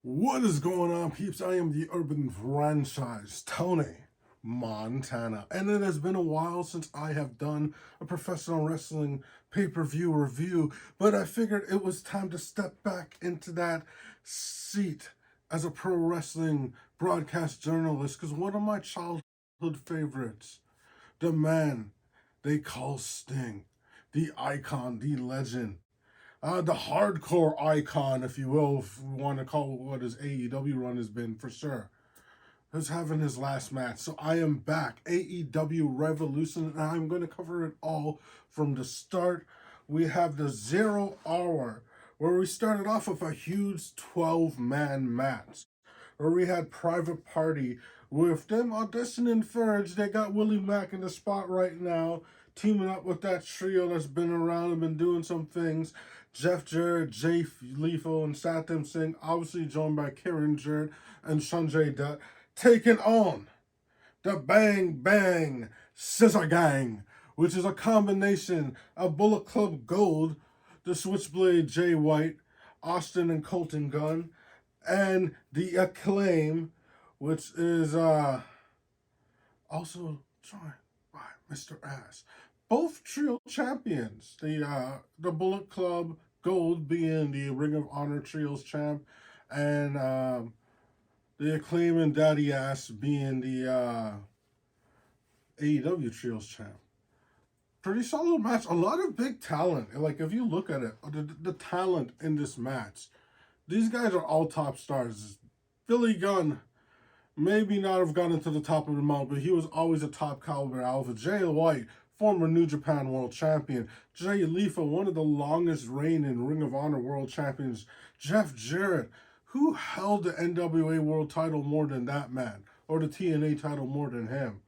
What is going on, peeps? I am the urban franchise, Tony Montana. And it has been a while since I have done a professional wrestling pay-per-view review, but I figured it was time to step back into that seat as a pro wrestling broadcast journalist, because one of my childhood favorites, the man they call Sting, the icon, the legend, the hardcore icon, if you will, if we want to call it what his AEW run has been for sure, is having his last match. So I am back, AEW Revolution, and I'm going to cover it all from the start. We have the 0 hour, where we started off with a huge 12-man match, where we had Private Party with them auditioning for it. They got Willie Mack in the spot right now, teaming up with that trio that's been around and been doing some things. Jeff Jarrett, Jay Lethal, and Satyam Singh, obviously joined by Kieran Jarrett and Sanjay Dutt, taking on the Bang Bang Scissor Gang, which is a combination of Bullet Club Gold, the Switchblade Jay White, Austin and Colton Gunn, and the Acclaim, which is also joined by Mr. Ass. Both trio champions. The Bullet Club Gold being the Ring of Honor Trios champ, and the Acclaim and Daddy Ass being the AEW Trios champ. Pretty solid match. A lot of big talent. Like, if you look at it, the talent in this match, these guys are all top stars. Billy Gunn maybe not have gotten to the top of the mountain, but he was always a top caliber alpha. Jay White, former New Japan World Champion. Jay Lethal, one of the longest reigning Ring of Honor World Champions. Jeff Jarrett, who held the NWA World title more than that man, or the TNA title more than him.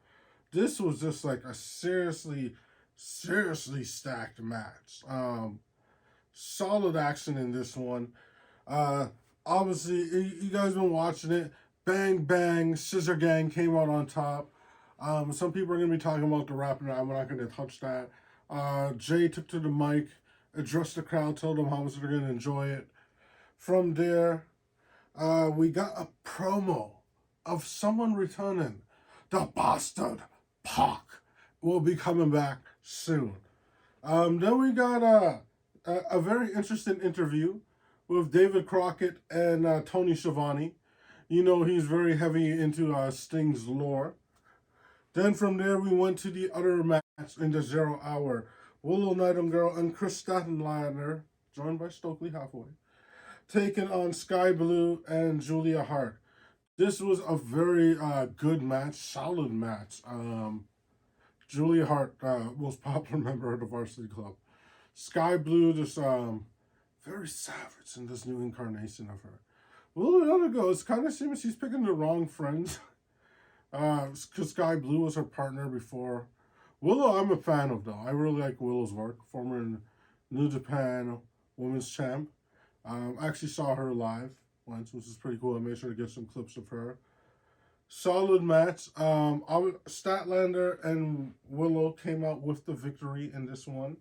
This was just like a seriously stacked match. Solid action in this one. Uh, Obviously, you guys been watching it. Bang Bang Scissor Gang came out on top. Some people are going to be talking about the rap, and I'm not going to touch that. Jay took to the mic, addressed the crowd, told them how much they're going to enjoy it. From there, we got a promo of someone returning. The bastard Pac will be coming back soon. Then we got a very interesting interview with David Crockett and Tony Schiavone. You know, he's very heavy into Sting's lore. Then from there, we went to the other match in the 0 hour. Willow Nightingale and Chris Statlander, joined by Stokely Halfway, taking on Sky Blue and Julia Hart. This was a very good match, solid match. Julia Hart, most popular member of the Varsity Club. Sky Blue, just very savage in this new incarnation of her. Well, the other goes kind of seems she's picking the wrong friends. Because Sky Blue was her partner before. Willow, I'm a fan of though. I really like Willow's work. Former New Japan Women's Champ. I actually saw her live once, which is pretty cool. I made sure to get some clips of her. Solid match. Statlander and Willow came out with the victory in this one.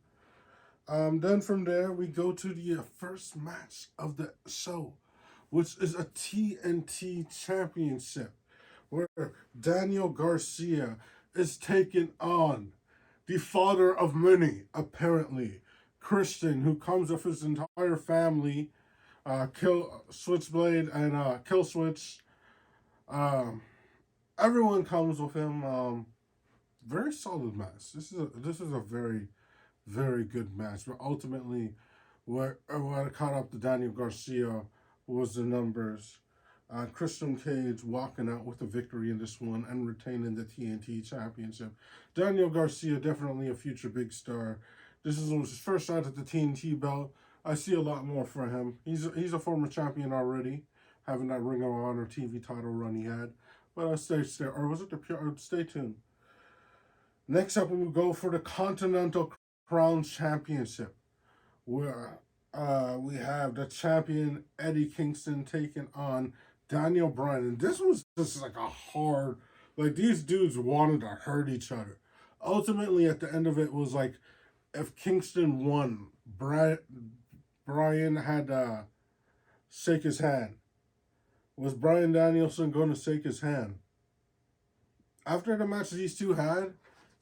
Then from there, we go to the first match of the show, which is a TNT Championship, where Daniel Garcia is taking on the father of many, apparently, Christian, who comes with his entire family, Kill Switchblade and Kill Switch. Everyone comes with him. Very solid match. This is a very good match. But ultimately, what caught up to Daniel Garcia was the numbers. Christian Cage walking out with a victory in this one and retaining the TNT Championship. Daniel Garcia, definitely a future big star. This is his first shot at the TNT belt. I see a lot more for him. He's a former champion already, having that Ring of Honor TV title run he had. But I'll stay or was it the pure? Stay tuned. Next up, we will go for the Continental Crown Championship, where we have the champion Eddie Kingston taking on Daniel Bryan. And this was just like a hard, like these dudes wanted to hurt each other. Ultimately, at the end of it, was like if Kingston won, Bryan had to shake his hand. Was Bryan Danielson going to shake his hand? After the match these two had,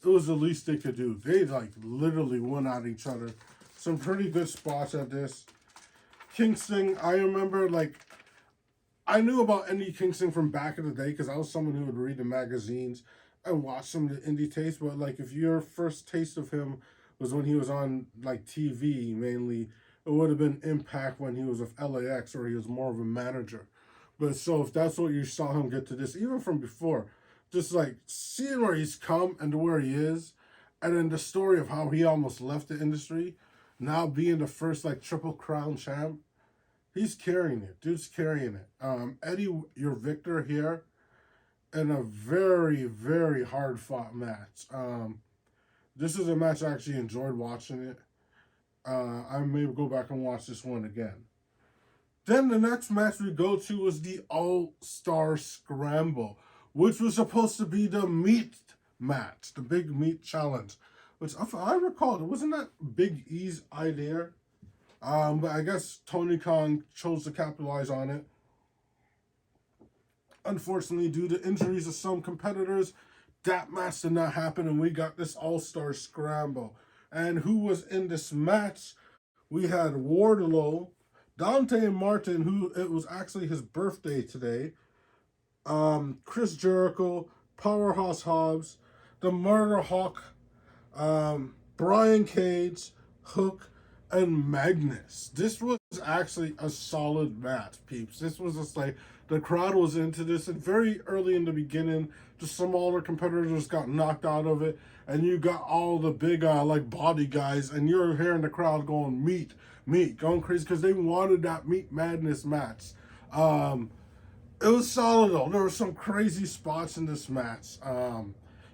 it was the least they could do. They like literally went at each other. Some pretty good spots at this. Kingston, I remember like I knew about Eddie Kingston from back in the day because I was someone who would read the magazines and watch some of the indie tapes. But like if your first taste of him was when he was on like TV mainly, it would have been Impact when he was with LAX or he was more of a manager. But so if that's what you saw him get to this, even from before, just like seeing where he's come and to where he is, and then the story of how he almost left the industry, now being the first like Triple Crown champ, he's carrying it. Dude's carrying it. Eddie, your victor here in a very, very hard fought match. This is a match I actually enjoyed watching it. I may go back and watch this one again. Then the next match we go to was the All-Star Scramble, which was supposed to be the meat match, the big meat challenge. Which, if I recall, wasn't that Big E's idea? But I guess Tony Khan chose to capitalize on it. Unfortunately, due to injuries of some competitors, that match did not happen, and we got this All-Star Scramble. And who was in this match? We had Wardlow, Dante Martin, who it was actually his birthday today, Chris Jericho, Powerhouse Hobbs, the Murder Hawk, Brian Cage, Hook, and Magnus. This was actually a solid match, peeps. This was just like the crowd was into this, and very early in the beginning, just some older competitors got knocked out of it, and you got all the big like body guys, and you're hearing the crowd going meat, going crazy because they wanted that Meat Madness match. It was solid though. There were some crazy spots in this match.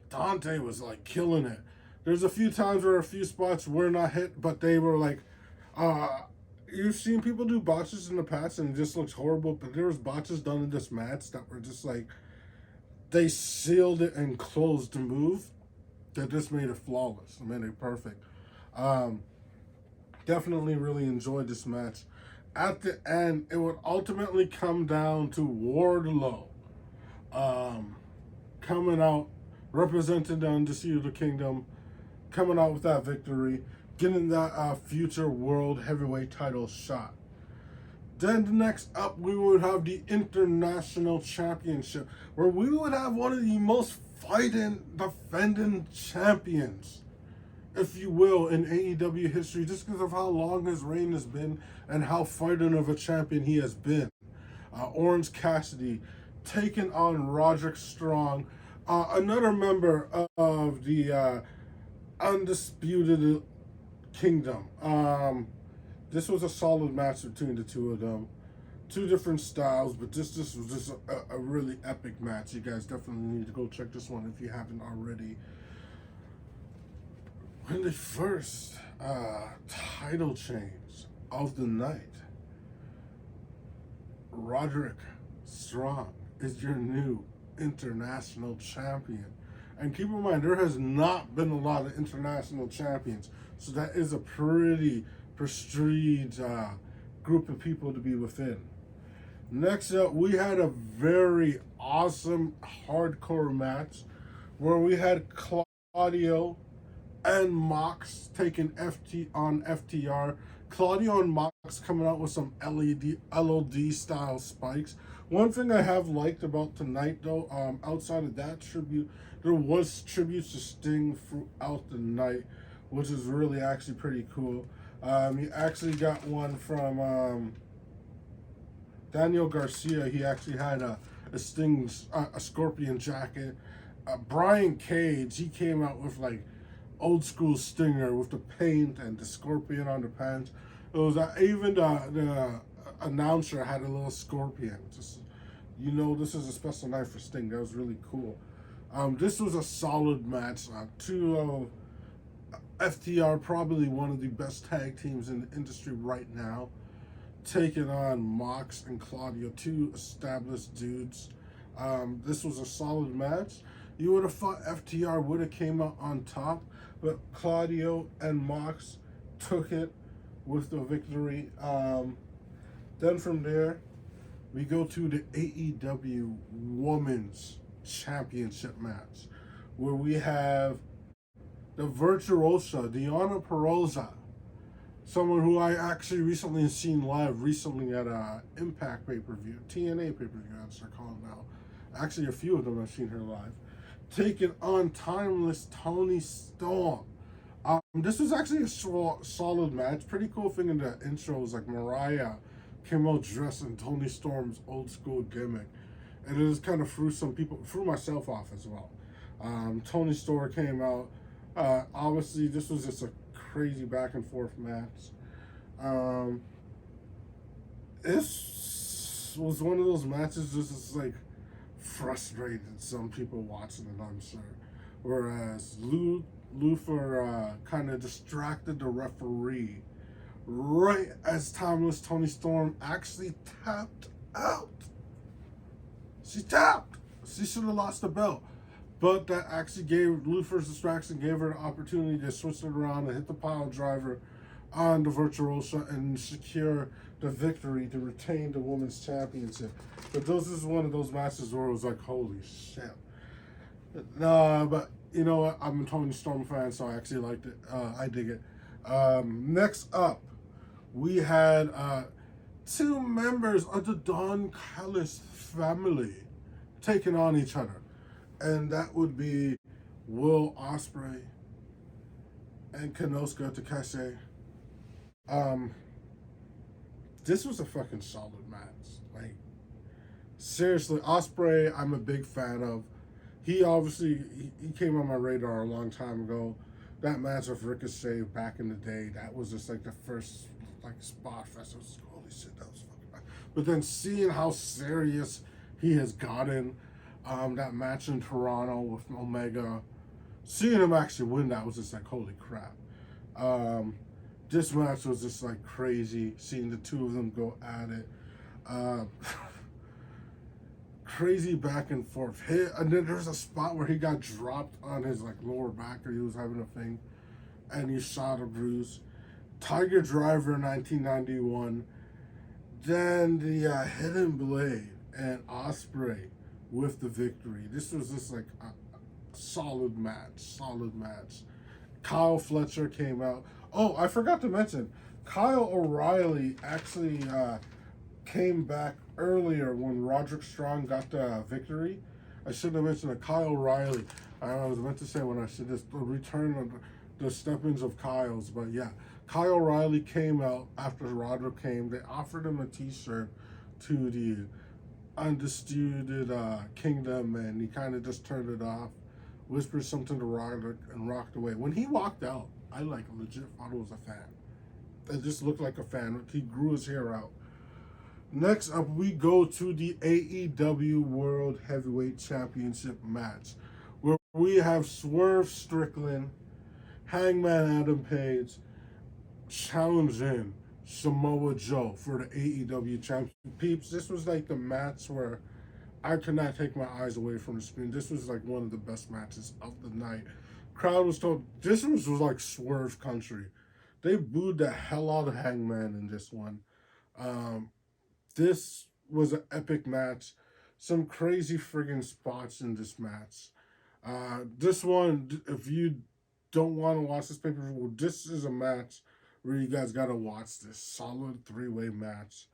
Dante was like killing it. There's a few times where a few spots were not hit, but they were like, you've seen people do botches in the past and it just looks horrible, but there was botches done in this match that were just like, they sealed it and closed the move that just made it flawless. Made it perfect. Definitely really enjoyed this match. At the end, it would ultimately come down to Wardlow coming out, representing the Undisputed Kingdom, coming out with that victory, getting that future world heavyweight title shot. Then next up, we would have the International Championship, where we would have one of the most fighting defending champions, if you will, in AEW history, just because of how long his reign has been and how fighting of a champion he has been. Orange Cassidy taking on Roderick Strong, another member of the Undisputed Kingdom. This was a solid match between the two of them. Two different styles, but this was just a really epic match. You guys definitely need to go check this one if you haven't already. When the first title change of the night, Roderick Strong is your new international champion. And keep in mind, there has not been a lot of international champions, so that is a pretty prestige group of people to be within. Next up, we had a very awesome hardcore match where we had Claudio and Mox taking FTR. Claudio and Mox coming out with some LOD style spikes. One thing I have liked about tonight, though, outside of that tribute, there was tributes to Sting throughout the night, which is really actually pretty cool. You actually got one from Daniel Garcia. He actually had a Sting's a Scorpion jacket. Brian Cage, he came out with like old school Stinger with the paint and the Scorpion on the pants. It was even the announcer had a little Scorpion. Just, you know, this is a special night for Sting. That was really cool. This was a solid match. FTR, probably one of the best tag teams in the industry right now, taking on Mox and Claudio, two established dudes. This was a solid match. You would have thought FTR would have came out on top, but Claudio and Mox took it with the victory. Then from there, we go to the AEW Women's Championship match, where we have the virtuosa, Deonna Purrazzo, someone who I actually recently seen live recently at Impact pay-per-view, TNA pay-per-view, as they're called now. Actually, a few of them I've seen her live. Taking on timeless Toni Storm. This was actually a solid match. Pretty cool thing in the intro was like Mariah came out dressed in Toni Storm's old school gimmick. And it just kind of threw some people, threw myself off as well. Toni Storm came out. Obviously, this was just a crazy back and forth match. This was one of those matches just like frustrated some people watching it, I'm sure. Whereas Luther kind of distracted the referee right as timeless Toni Storm actually tapped out. She tapped. She should have lost the belt. But that actually gave Luther's distraction, gave her the opportunity to switch it around and hit the pile driver on the Virtuosa and secure the victory to retain the Women's Championship. But this is one of those matches where it was like, holy shit. But you know what? I'm a Toni Storm fan, so I actually liked it. I dig it. Next up, we had two members of the Don Callis family taking on each other. And that would be Will Ospreay and Konosuke Takeshita. This was a fucking solid match. Like, seriously, Ospreay, I'm a big fan of. He obviously, he came on my radar a long time ago. That match with Ricochet back in the day, that was just like the first like spot fest. I was like, holy shit, that was fucking bad. But then seeing how serious he has gotten, that match in Toronto with Omega, seeing him actually win that was just like, holy crap. This match was just like crazy, seeing the two of them go at it. Crazy back and forth. And then there's a spot where he got dropped on his like lower back, or he was having a thing, and he shot a bruise. Tiger Driver 1991. Then the Hidden Blade and Ospreay with the victory. This was just like a solid match. Kyle Fletcher came out. Oh, I forgot to mention, Kyle O'Reilly actually came back earlier when Roderick Strong got the victory. I should have mentioned that Kyle O'Reilly. I was meant to say when I said this, the return of the step-ins of Kyle's, but yeah, Kyle O'Reilly came out after Roderick came. They offered him a T-shirt to the Undisputed Kingdom, and he kind of just turned it off, whispered something to Roderick, and rocked away. When he walked out, I like legit thought he was a fan. It just looked like a fan. He grew his hair out. Next up, we go to the AEW World Heavyweight Championship match, where we have Swerve Strickland, Hangman Adam Page, challenging Samoa Joe for the AEW Championship. Peeps, this was like the match where I could not take my eyes away from the screen. This was like one of the best matches of the night. Crowd was told, this was like Swerve country. They booed the hell out of Hangman in this one. This was an epic match. Some crazy friggin' spots in this match. This one, if you don't want to watch this pay-per-view, this is a match where you guys gotta watch this. Solid three-way match.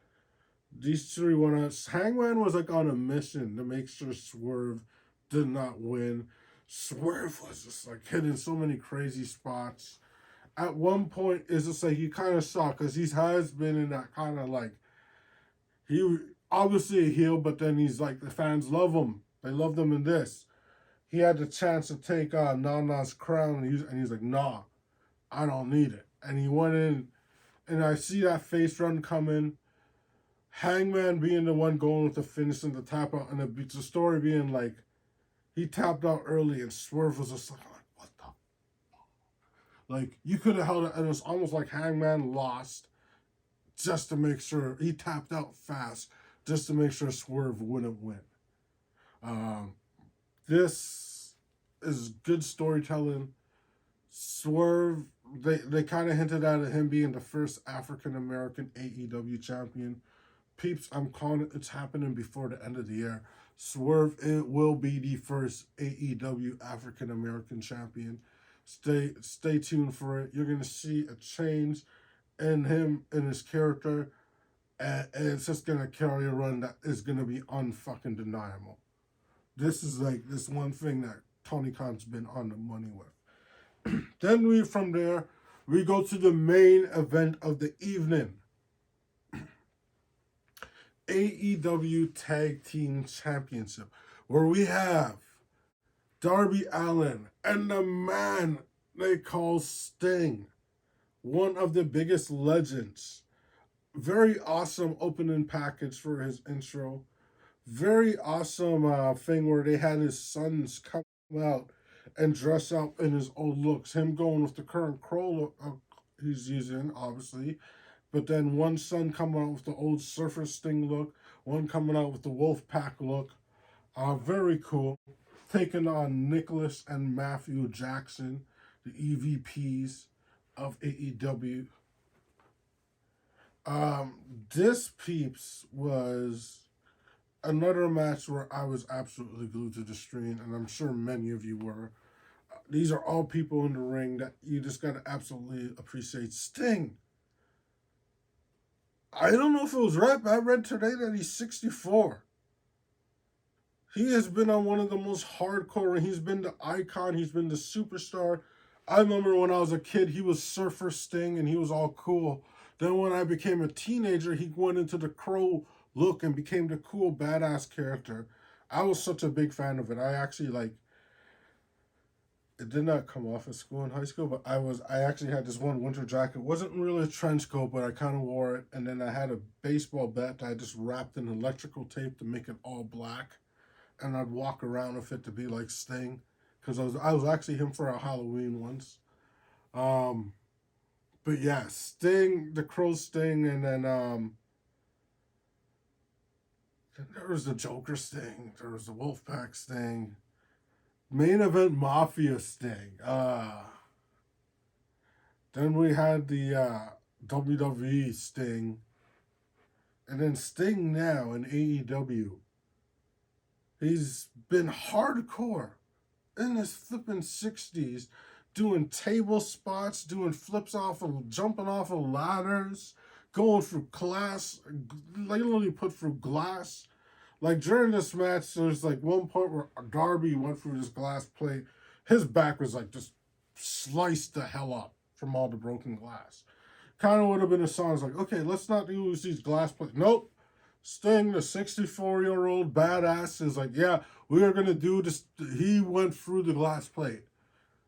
These three went on. Hangman was like on a mission to make sure Swerve did not win. Swerve was just like hitting so many crazy spots. At one point, it's just like you kind of saw, because he has been in that kind of like, he obviously a heel, but then he's like, the fans love him. They loved him in this. He had the chance to take Nana's crown, and he's like, nah, I don't need it. And he went in, and I see that face run coming. Hangman being the one going with the finish and the tap out, and the story being like, he tapped out early, and Swerve was just like, what the fuck? Like, you could have held it, and it was almost like Hangman lost just to make sure, he tapped out fast just to make sure Swerve wouldn't win. This is good storytelling. Swerve, they kind of hinted at him being the first African-American AEW champion. peeps, I'm calling it. It's happening before the end of the year. Swerve, it will be the first AEW African American champion. Stay tuned for it. You're gonna see a change in him and his character, and it's just gonna carry a run that is gonna be unfucking deniable. This is like this one thing that Tony Khan's been on the money with. Then from there we go to the main event of the evening. AEW Tag Team Championship, where we have Darby Allin and the man they call Sting, one of the biggest legends. Very awesome opening package for his intro. Very awesome thing where they had his sons come out and dress up in his old looks. Him going with the current Crow look he's using, obviously. But then one son coming out with the old Surfer Sting look, one coming out with the Wolfpack look. Very cool. Taking on Nicholas and Matthew Jackson, the EVPs of AEW. This peeps was another match where I was absolutely glued to the screen, and I'm sure many of you were. These are all people in the ring that you just gotta absolutely appreciate. Sting. I don't know if it was right, but I read today that he's 64. He has been on one of the most hardcore, and he's been the icon, he's been the superstar. I remember when I was a kid, he was Surfer Sting, and he was all cool. Then when I became a teenager, he went into the Crow look and became the cool, badass character. I was such a big fan of it. I actually, it did not come off at school in high school, but I actually had this one winter jacket. It wasn't really a trench coat, but I kind of wore it. And then I had a baseball bat that I just wrapped in electrical tape to make it all black. And I'd walk around with it to be like Sting, because I was actually him for a Halloween once. But yeah, Sting, the Crow Sting, and then there was the Joker Sting, there was the Wolfpack Sting, main event Mafia Sting. Then we had the WWE Sting, and then Sting now in AEW. He's been hardcore in his flipping 60s, doing table spots, doing flips jumping off of ladders, going through glass, literally put through glass. Like during this match, there's like one point where Darby went through this glass plate. His back was like just sliced the hell up from all the broken glass. Kind of would have been a song. It's like, okay, let's not use these glass plates. Nope. Sting, the 64-year-old badass, is like, yeah, we are going to do this. He went through the glass plate.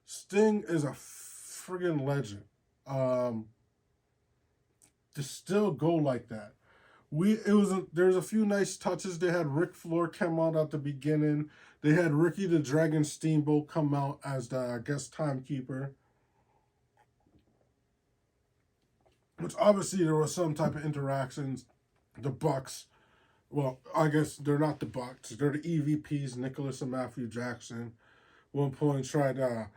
Sting is a friggin' legend. To still go like that. There's a few nice touches. They had Ric Flair come out at the beginning. They had Ricky the Dragon Steamboat come out as the guest timekeeper. Which obviously there was some type of interactions. The Bucks, well, I guess they're not the Bucks. They're the EVPs, Nicholas and Matthew Jackson. One point tried to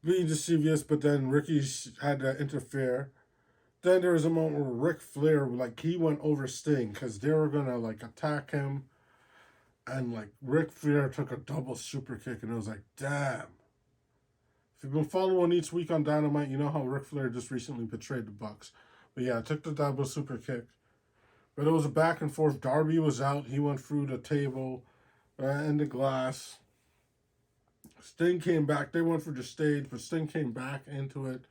be deceivious, but then Ricky had to interfere. Then there was a moment where Ric Flair, he went over Sting because they were going to, attack him. And, Ric Flair took a double super kick, and it was like, damn. If you've been following each week on Dynamite, you know how Ric Flair just recently betrayed the Bucks. But yeah, took the double super kick. But it was a back and forth. Darby was out. He went through the table and the glass. Sting came back. They went for the stage, but Sting came back into it.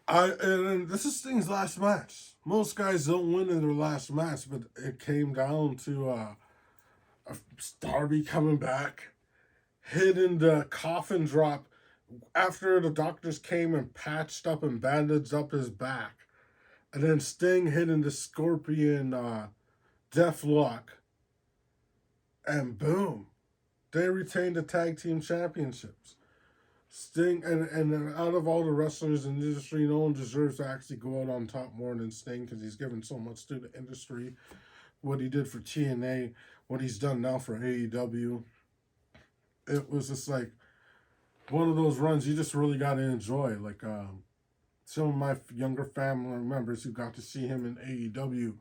And this is Sting's last match. Most guys don't win in their last match, but it came down to Darby coming back, hitting the coffin drop after the doctors came and patched up and bandaged up his back. And then Sting hitting the Scorpion Deathlock. And boom. They retained the Tag Team Championships. Sting, and out of all the wrestlers in the industry, no one deserves to actually go out on top more than Sting because he's given so much to the industry. What he did for TNA, what he's done now for AEW. It was just one of those runs you just really got to enjoy. Some of my younger family members who got to see him in AEW,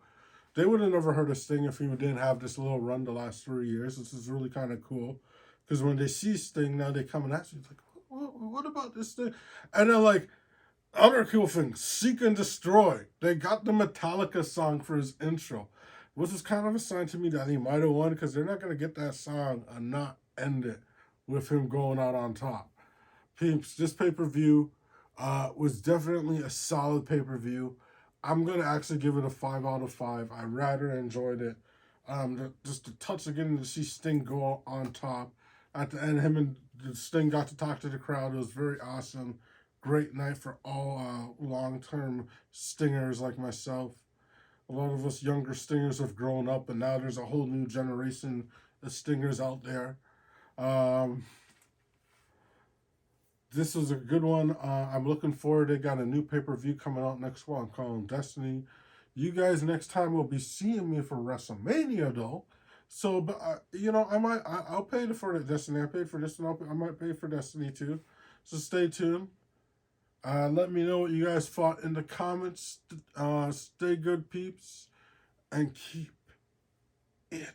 They would have never heard of Sting if he didn't have this little run the last 3 years. This is really kind of cool. Because when they see Sting, now they come and ask you, it's like, what about this thing? And then, like, other cool thing, Seek and Destroy. They got the Metallica song for his intro, which is kind of a sign to me that he might have won because they're not going to get that song and not end it with him going out on top. Peeps, this pay-per-view was definitely a solid pay-per-view. I'm going to actually give it a 5 out of 5. I rather enjoyed it. Just the touch of getting to see Sting go on top. At the end, him and Sting got to talk to the crowd. It was very awesome. Great night for all long-term Stingers like myself. A lot of us younger Stingers have grown up, and now there's a whole new generation of Stingers out there. This was a good one. I'm looking forward. They got a new pay-per-view coming out next one called Destiny. You guys next time will be seeing me for WrestleMania though. So, but I'll pay for the Destiny. I paid for this one. I might pay for Destiny too. So stay tuned. Let me know what you guys thought in the comments. Stay good, peeps, and keep it